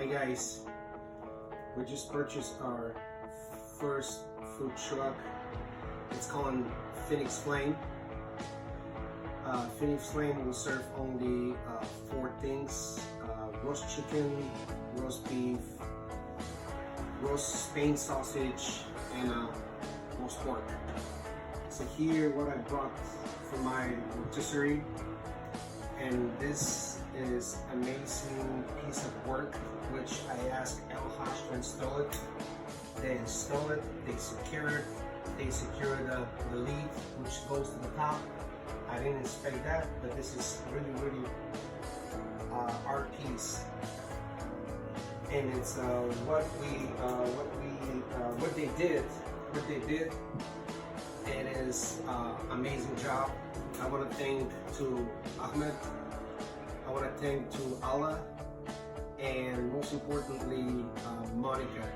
Hi guys, we just purchased our first food truck. It's called Phoenix Flame. Phoenix Flame will serve only 4 things: roast chicken, roast beef, roast Spain sausage, and roast pork. So here what I brought for my rotisserie, and this is amazing piece of work which I asked Elhaj to install it. They install it, they secure it, they secure the lead which goes to the top. I didn't inspect that, but this is really art piece, and it's what they did. It is amazing job. I want to thank to Ahmed. I want to thank to Allah, and most importantly, Monica.